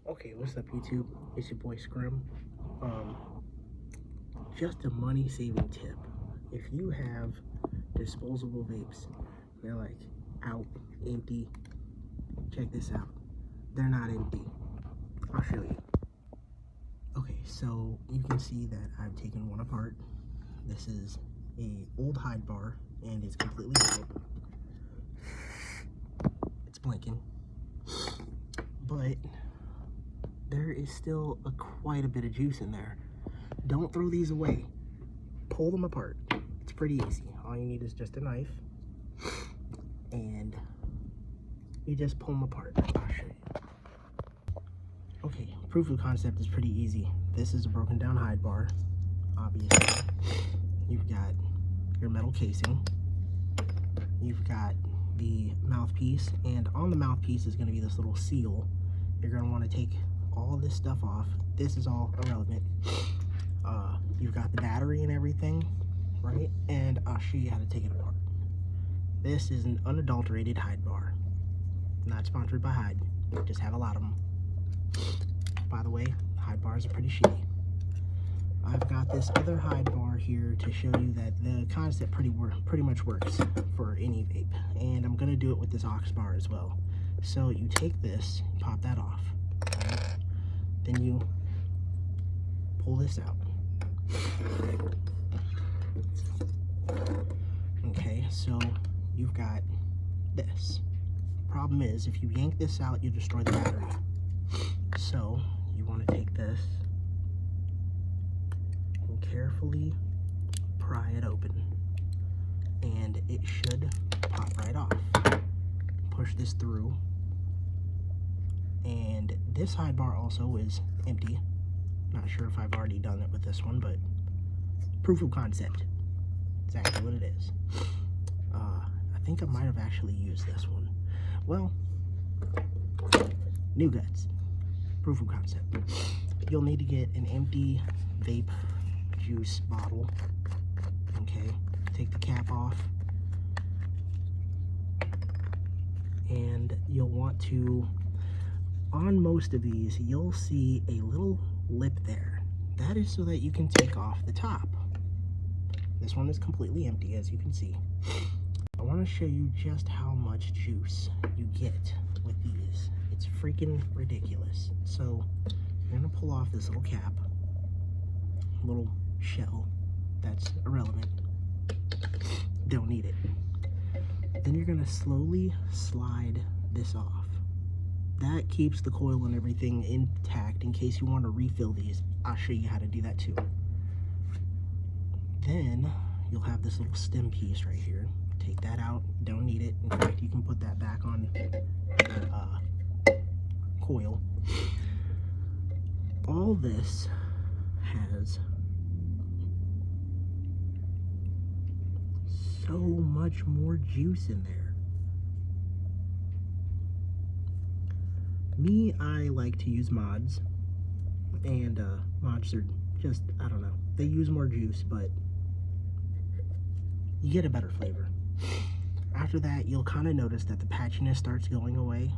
Okay, what's up YouTube? It's your boy Scrim. Um, just a money saving tip. If you have disposable vapes, they're like out, empty, check this out. They're not empty. I'll show you. Okay, so you can see that I've taken one apart. This is a old hide bar and it's completely out. It's blinking. But there is still quite a bit of juice in there. Don't throw these away. Pull them apart. It's pretty easy. All you need is just a knife and you just pull them apart. I'll show you. Okay, proof of concept is pretty easy. This is a broken down hide bar. Obviously, you've got your metal casing. You've got the mouthpiece, and on the mouthpiece is going to be this little seal. You're going to want to take all this stuff off. This is all irrelevant. You've got the battery and everything, right? And I'll show you how to take it apart. This is an unadulterated hide bar. Not sponsored by Hyde. Just have a lot of them. By the way, hide bars are pretty shitty. I've got this other hide bar here to show you that the concept pretty much works for any vape. And I'm going to do it with this aux bar as well. So you take this, pop that off. Right? Then you pull this out. Okay, so you've got this. Problem is, if you yank this out, you destroy the battery. So you want to take this and carefully pry it open, and it should pop right off. Push this through, and this hide bar also is empty. Not sure if I've already done it with this one, but proof of concept. Exactly what it is. I think I might have actually used this one. Well, new guts. Proof of concept. You'll need to get an empty vape juice bottle. Okay, take the cap off, and you'll want to, on most of these, you'll see a little lip there. That is so that you can take off the top. This one is completely empty, as you can see. I want to show you just how much juice you get with these. It's freaking ridiculous. So you're going to pull off this little cap, little shell that's irrelevant. Don't need it. Then you're going to slowly slide this off. That keeps the coil and everything intact in case you want to refill these. I'll show you how to do that too. Then you'll have this little stem piece right here. Take that out. Don't need it. In fact, you can put that back on the coil. All this has so much more juice in there. Me, I like to use mods, and mods are just, I don't know, they use more juice, but you get a better flavor. After that, you'll kind of notice that the patchiness starts going away.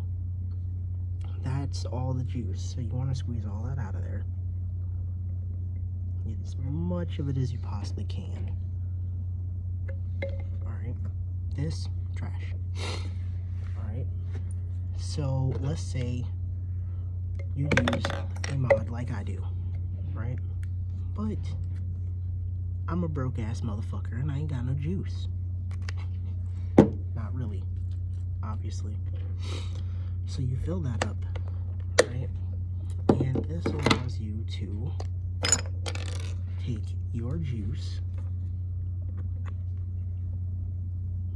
That's all the juice, so you want to squeeze all that out of there. Get as much of it as you possibly can. Alright, this, trash. Alright. So let's say you use a mod like I do, right? But I'm a broke ass motherfucker and I ain't got no juice. Not really, obviously. So you fill that up, right? And this allows you to take your juice,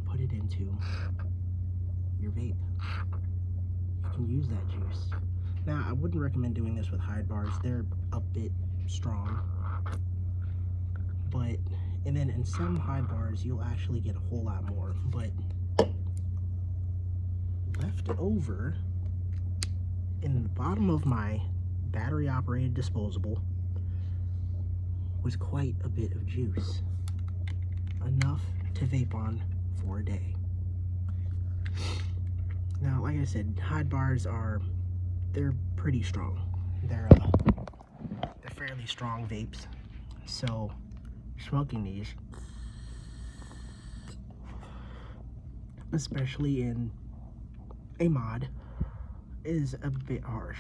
put it into your vape. You can use that juice. Now, I wouldn't recommend doing this with hide bars. They're a bit strong. But, and then in some hide bars, you'll actually get a whole lot more. But left over in the bottom of my battery operated disposable was quite a bit of juice. Enough to vape on for a day. Now, like I said, hide bars are they're pretty strong. They're fairly strong vapes. So smoking these, especially in a mod, is a bit harsh.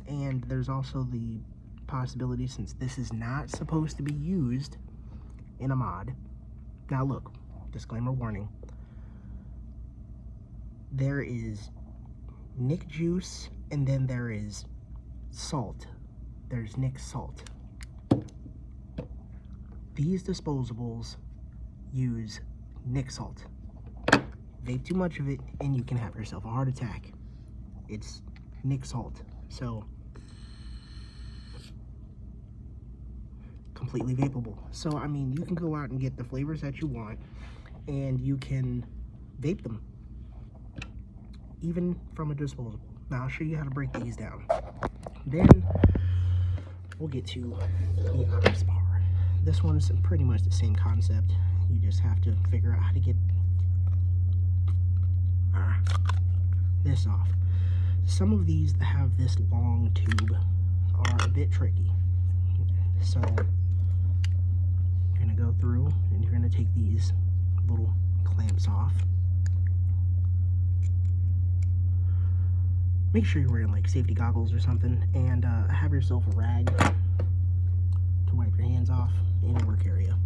And there's also the possibility, since this is not supposed to be used in a mod. Now look, disclaimer warning. There is Nick juice, and then there is salt. There's Nick salt. These disposables use Nick salt. Vape too much of it and you can have yourself a heart attack. It's Nick salt. So completely vapeable. So I mean, you can go out and get the flavors that you want and you can vape them even from a disposable. Now I'll show you how to break these down. Then we'll get to the Ox bar. This one is pretty much the same concept. You just have to figure out how to get this off. Some of these that have this long tube are a bit tricky. So you're gonna go through and you're gonna take these little clamps off. Make sure you're wearing like safety goggles or something, and have yourself a rag to wipe your hands off in your work area.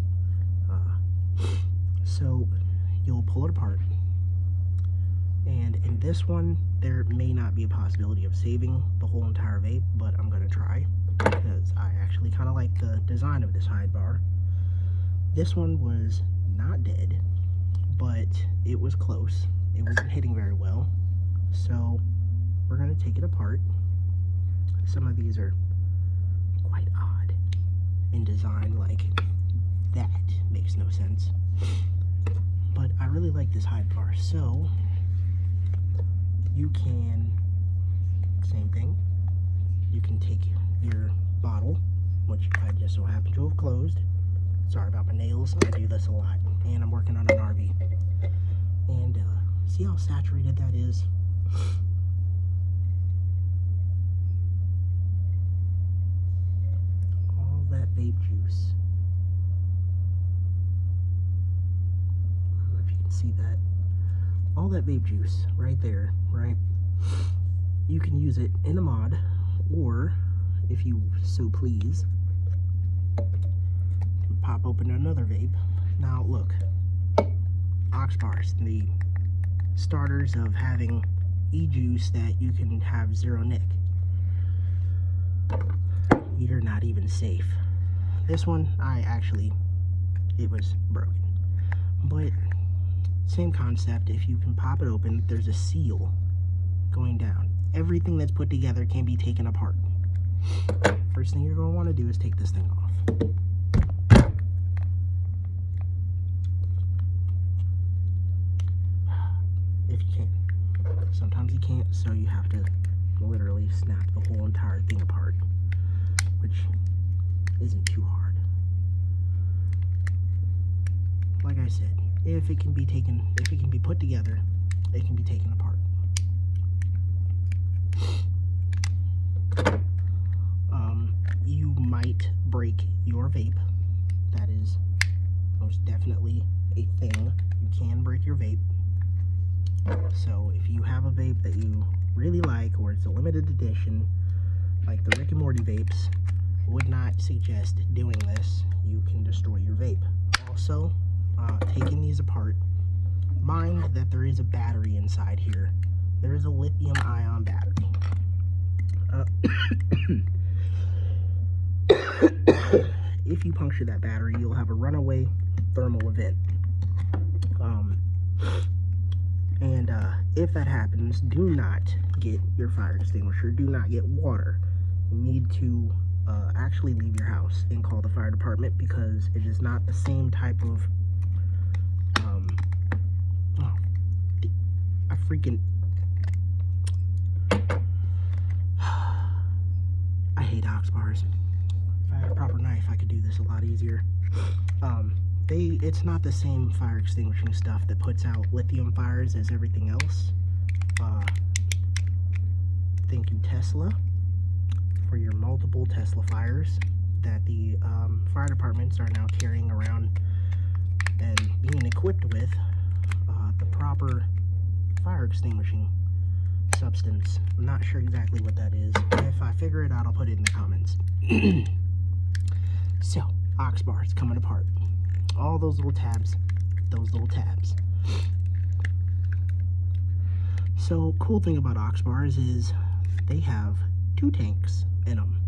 So you'll pull it apart, and in this one there may not be a possibility of saving the whole entire vape, but I'm gonna try because I actually kind of like the design of this hide bar. This one was not dead, but it was close. It wasn't hitting very well, so we're gonna take it apart. Some of these are quite odd in design, like that makes no sense. But I really like this hide bar, so you can, same thing, you can take your bottle, which I just so happen to have closed. Sorry about my nails, I do this a lot, and I'm working on an RV. And see how saturated that is? All that vape juice. I don't know if you can see that. All that vape juice right there, right? You can use it in a mod, or if you so please, you can pop open another vape. Now look, Ox bars, the starters of having e-juice that you can have zero nick. You're not even safe. This one, it was broken. But same concept, if you can pop it open, there's a seal going down. Everything that's put together can be taken apart. First thing you're going to want to do is take this thing off. If you can. Sometimes you can't, so you have to literally snap the whole entire thing apart, which isn't too hard. Like I said, if it can be put together, it can be taken apart. You might break your vape. That is most definitely a thing. You can break your vape. So if you have a vape that you really like, or it's a limited edition, like the Rick and Morty vapes, would not suggest doing this. You can destroy your vape. Also, taking these apart, mind that there is a battery inside here. There is a lithium-ion battery. If you puncture that battery, you'll have a runaway thermal event. If that happens, do not get your fire extinguisher. Do not get water. You need to actually leave your house and call the fire department, because it is not the same type of I hate Ox bars. If I had a proper knife, I could do this a lot easier. It's not the same fire extinguishing stuff that puts out lithium fires as everything else. Thank you, Tesla, for your multiple Tesla fires that the fire departments are now carrying around and being equipped with the proper fire extinguishing substance. I'm not sure exactly what that is. If I figure it out, I'll put it in the comments. So, aux bars coming apart. All those little tabs. So, cool thing about aux bars is they have 2 tanks in them.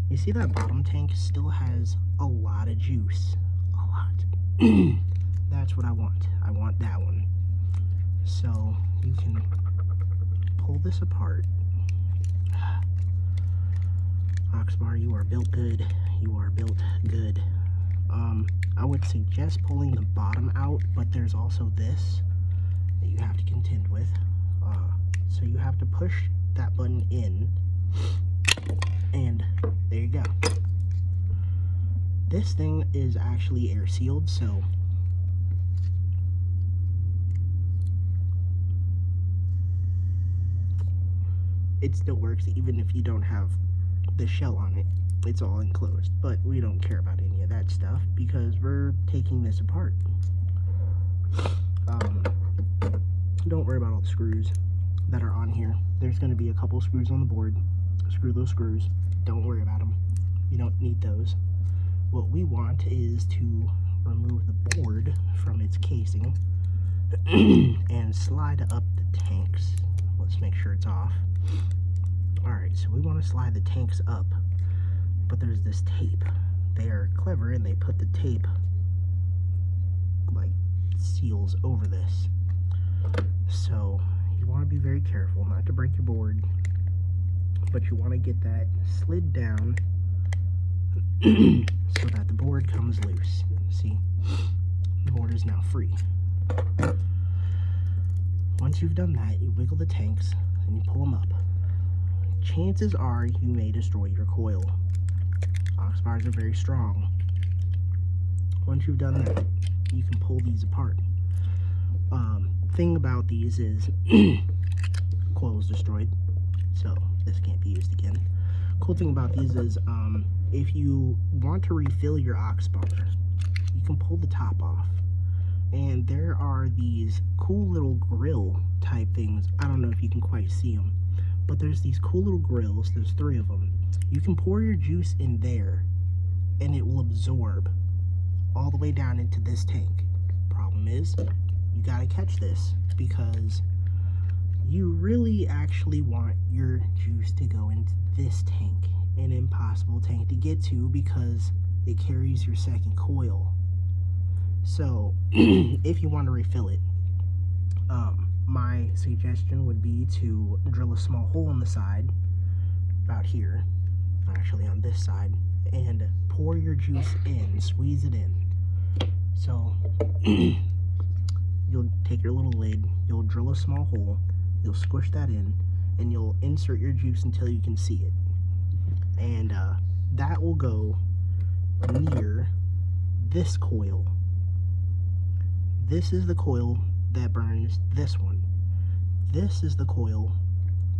You see that bottom tank still has a lot of juice. A lot. That's what I want. I want that one. So, you can pull this apart. Aux bar, you are built good. You are built good. I would suggest pulling the bottom out, but there's also this that you have to contend with. So you have to push that button in, and there you go. This thing is actually air sealed, so it still works even if you don't have the shell on it. It's all enclosed, but we don't care about any of that stuff because we're taking this apart. Don't worry about all the screws that are on here. There's going to be a couple screws on the board. Screw those screws. Don't worry about them. You don't need those. What we want is to remove the board from its casing and slide up the tanks. Let's make sure it's off. Alright, so we want to slide the tanks up, but there's this tape. They are clever and they put the tape like seals over this. So you want to be very careful not to break your board, but you want to get that slid down so that the board comes loose. See, the board is now free. Once you've done that, you wiggle the tanks and you pull them up. Chances are you may destroy your coil. Aux bars are very strong. Once you've done that, you can pull these apart. Thing about these is coil is destroyed, so this can't be used again. Cool thing about these is if you want to refill your aux bar, you can pull the top off, and there are these cool little grill type things. I don't know if you can quite see them, but there's these cool little grills. There's 3 of them. You can pour your juice in there and it will absorb all the way down into this tank. Problem is, you gotta catch this because you really actually want your juice to go into this tank, an impossible tank to get to because it carries your second coil. So if you want to refill it, my suggestion would be to drill a small hole in the side, about here, actually on this side, and pour your juice in, squeeze it in. So you'll take your little lid, you'll drill a small hole, you'll squish that in, and you'll insert your juice until you can see it. And that will go near this coil. This is the coil that burns this one. This is the coil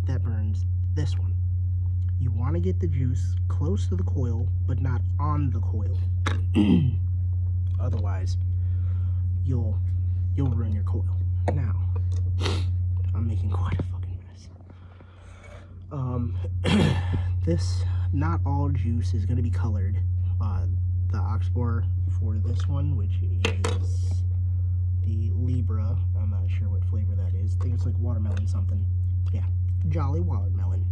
that burns this one. You want to get the juice close to the coil, but not on the coil. Otherwise, you'll ruin your coil. Now, I'm making quite a fucking mess. Not all juice is going to be colored. The aux bar for this one, which is the Libra, I'm not sure what flavor that is. I think it's like watermelon something. Yeah, Jolly Watermelon,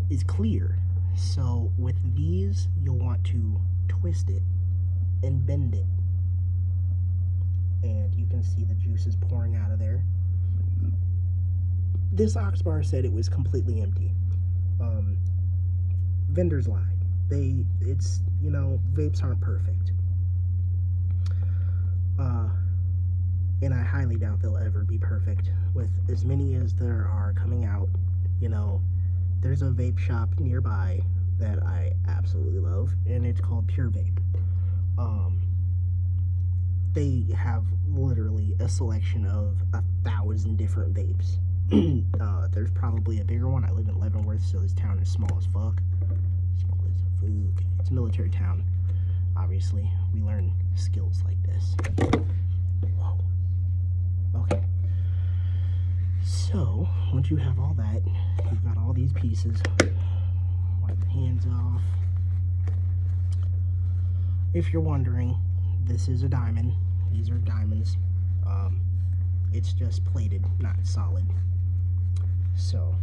is clear. So with these, you'll want to twist it and bend it. And you can see the juice is pouring out of there. This aux bar said it was completely empty. Vendors lied. Vapes aren't perfect. And I highly doubt they'll ever be perfect. With as many as there are coming out, there's a vape shop nearby that I absolutely love, and it's called Pure Vape. They have literally a selection of 1,000 different vapes. There's probably a bigger one. I live in Leavenworth, so this town is small as fuck. Small as fuck. It's a military town. Obviously, we learn skills like this. Whoa. Okay. So, once you have all that, you've got all these pieces. Wipe the hands off. If you're wondering, this is a diamond. These are diamonds. It's just plated, not solid. So,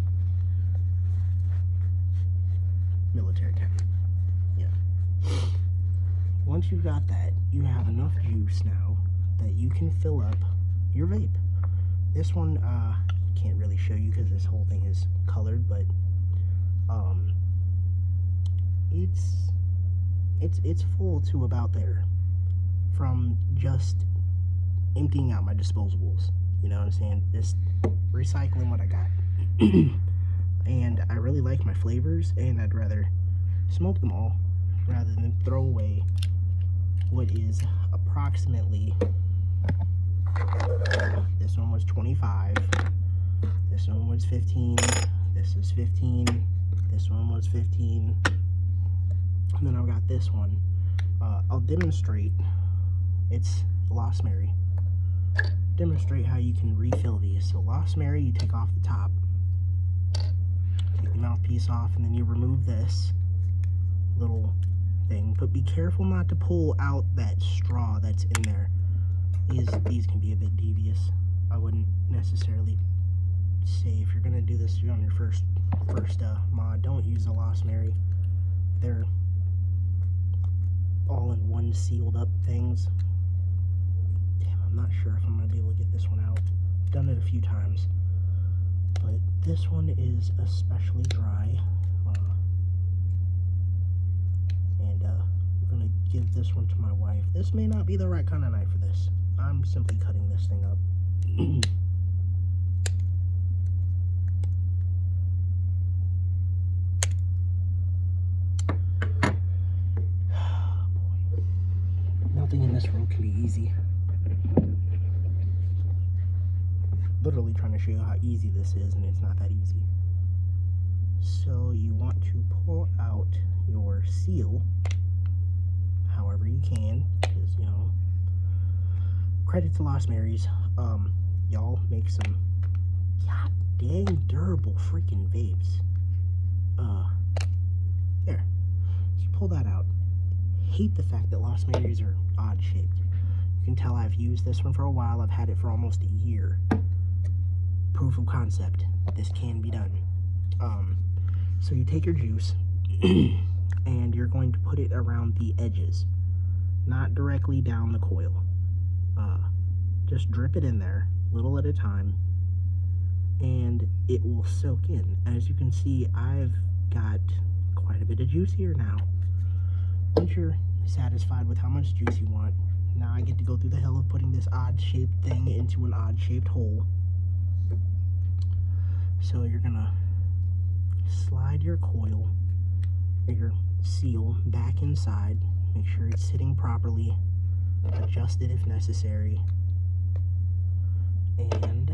military town. Yeah. Once you've got that, you have enough juice now that you can fill up your vape. This one, can't really show you because this whole thing is colored, but it's full to about there from just emptying out my disposables. You know what I'm saying? Just recycling what I got. And I really like my flavors, and I'd rather smoke them all rather than throw away what is approximately, this one was 25, this one was 15, this is 15, this one was 15, and then I've got this one. I'll demonstrate. It's Lost Mary. Demonstrate how you can refill these. So Lost Mary, you take off the top, take the mouthpiece off, and then you remove this little thing. But be careful not to pull out that straw that's in there. These can be a bit devious. I wouldn't necessarily say, if you're gonna do this on your first mod, don't use the Lost Mary. They're all in one sealed up things. I'm not sure if I'm going to be able to get this one out. I've done it a few times. But this one is especially dry. And I'm going to give this one to my wife. This may not be the right kind of knife for this. I'm simply cutting this thing up. Oh, boy. Nothing in this world can be easy. Literally trying to show you how easy this is, and it's not that easy. So you want to pull out your seal however you can, because, you know, credit to Lost Marys. Y'all make some god dang durable freaking vapes. There. So you pull that out. Hate the fact that Lost Marys are odd shaped. You can tell I've used this one for a while. I've had it for almost a year. Proof of concept. This can be done. So you take your juice and you're going to put it around the edges, not directly down the coil. Just drip it in there, little at a time, and it will soak in. As you can see, I've got quite a bit of juice here now. Once you're satisfied with how much juice you want, now I get to go through the hell of putting this odd-shaped thing into an odd-shaped hole. So you're gonna slide your coil, or your seal, back inside. Make sure it's sitting properly. Adjust it if necessary. And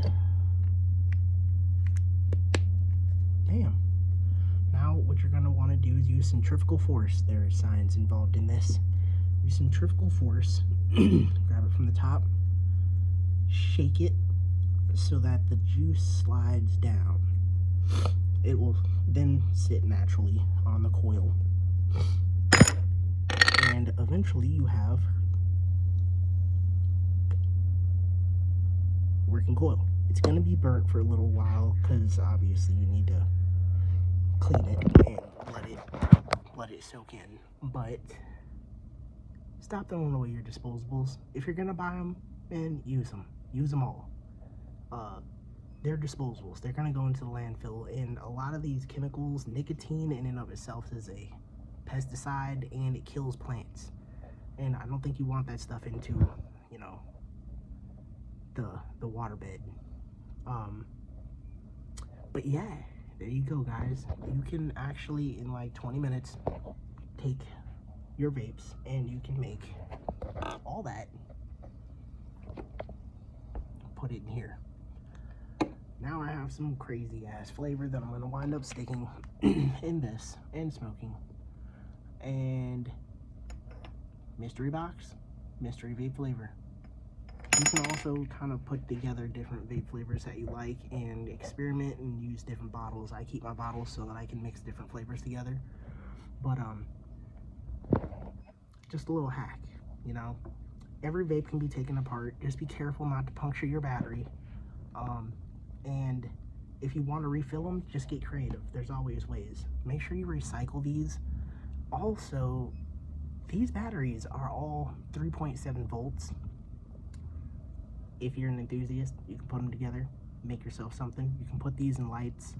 bam. Now what you're gonna want to do is use centrifugal force. There is science involved in this. Use centrifugal force. Grab it from the top. Shake it so that the juice slides down. It will then sit naturally on the coil, and eventually you have working coil. It's going to be burnt for a little while because obviously you need to clean it and let it soak in. But stop throwing away your disposables. If you're going to buy them, man, use them. Use them all. They're disposables. They're going to go into the landfill, and a lot of these chemicals, nicotine in and of itself is a pesticide, and it kills plants. And I don't think you want that stuff into, you know, the waterbed. But yeah, there you go, guys. You can actually, in like 20 minutes, take your vapes and you can make all that, put it in here. Now I have some crazy ass flavor that I'm gonna wind up sticking in this and smoking. And mystery box, mystery vape flavor. You can also kind of put together different vape flavors that you like and experiment and use different bottles. I keep my bottles so that I can mix different flavors together. But just a little hack, you know. Every vape can be taken apart. Just be careful not to puncture your battery. And if you want to refill them, just get creative. There's always ways. Make sure you recycle these. Also, these batteries are all 3.7 volts. If you're an enthusiast, you can put them together, make yourself something. You can put these in lights,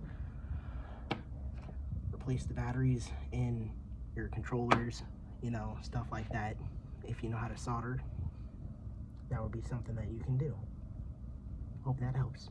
replace the batteries in your controllers, you know, stuff like that. If you know how to solder, that would be something that you can do. Hope that helps.